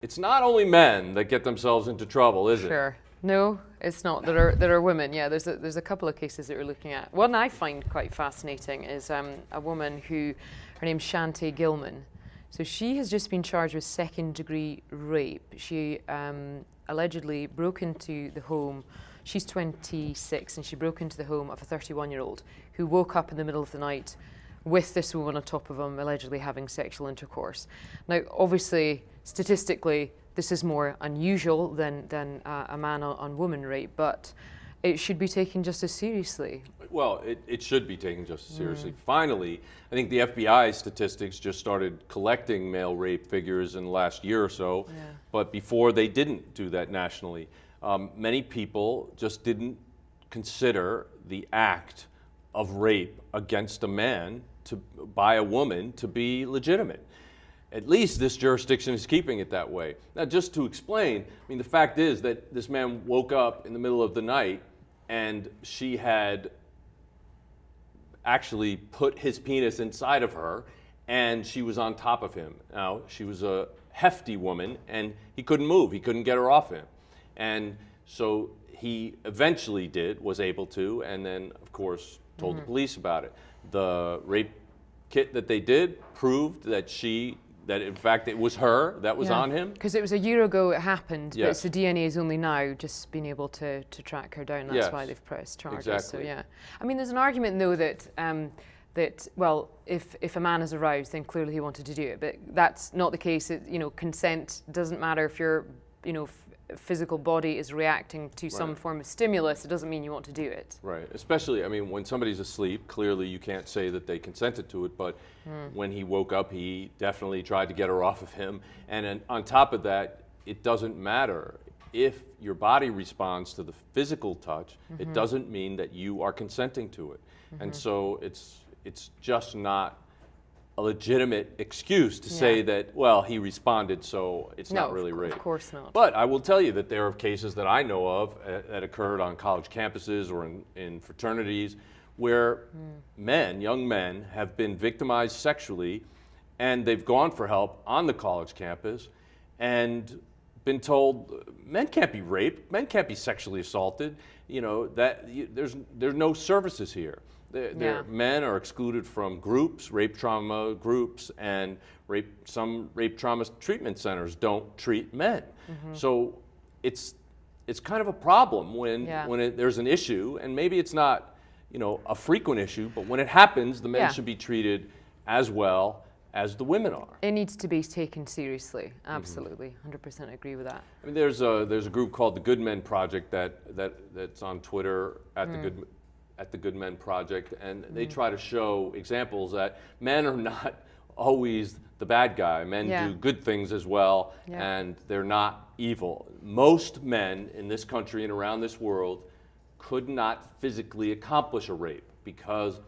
It's not only men that get themselves into trouble, is it? Sure. No, it's not. There are women. Yeah, there's a couple of cases that we're looking at. One I find quite fascinating is a woman her name's Shantae Gilman. So she has just been charged with second-degree rape. She allegedly broke into the home. She's 26, and she broke into the home of a 31-year-old who woke up in the middle of the night with this woman on top of him, allegedly having sexual intercourse. Now, obviously, statistically, this is more unusual than a man-on-woman rape, but it should be taken just as seriously. Well, it should be taken just as seriously. Finally, I think the FBI statistics just started collecting male rape figures in the last year or so, but before they didn't do that nationally. Many people just didn't consider the act of rape against a man by a woman to be legitimate. At least this jurisdiction is keeping it that way. Now, just to explain, I mean, the fact is that this man woke up in the middle of the night and she had actually put his penis inside of her and she was on top of him. Now, she was a hefty woman and he couldn't move. He couldn't get her off him. And so he eventually was able to, and then, of course, told the police about it. The rape kit that they did proved that in fact it was her that was on him. Because it was a year ago it happened, but Yes. the DNA is only now just been able to track her down. That's Yes. why they've pressed charges. Exactly. So yeah, I mean, there's an argument though that well, if a man is aroused, then clearly he wanted to do it, but that's not the case. Consent doesn't matter if your physical body is reacting to some form of stimulus. It doesn't mean you want to do it. Right, especially, I mean, when somebody's asleep, clearly you can't say that they consented to it, but when he woke up, he definitely tried to get her off of him. And then on top of that, it doesn't matter. If your body responds to the physical touch, it doesn't mean that you are consenting to it. And so it's just not a legitimate excuse to say that, well, he responded, so it's not really rape. Of course not. But I will tell you that there are cases that I know of that occurred on college campuses or in fraternities where young men, have been victimized sexually and they've gone for help on the college campus and been told men can't be raped, men can't be sexually assaulted, there's no services here. Men are excluded from groups, rape trauma groups, and some rape trauma treatment centers don't treat men. So it's kind of a problem when there's an issue, and maybe it's not a frequent issue, but when it happens, the men should be treated as well as the women are. It needs to be taken seriously. Absolutely, 100% agree with that. I mean, there's a group called the Good Men Project that's on Twitter at the Good Men Project, and they try to show examples that men are not always the bad guy. Men do good things as well, and they're not evil. Most men in this country and around this world could not physically accomplish a rape because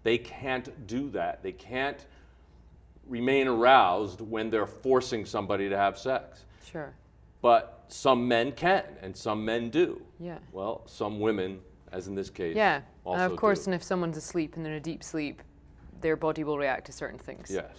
they can't do that. They can't remain aroused when they're forcing somebody to have sex. Sure. But some men can, and some men do. Yeah. Well, some women, as in this case, also also of course, do. and if someone's asleep and they're in a deep sleep, their body will react to certain things. Yes.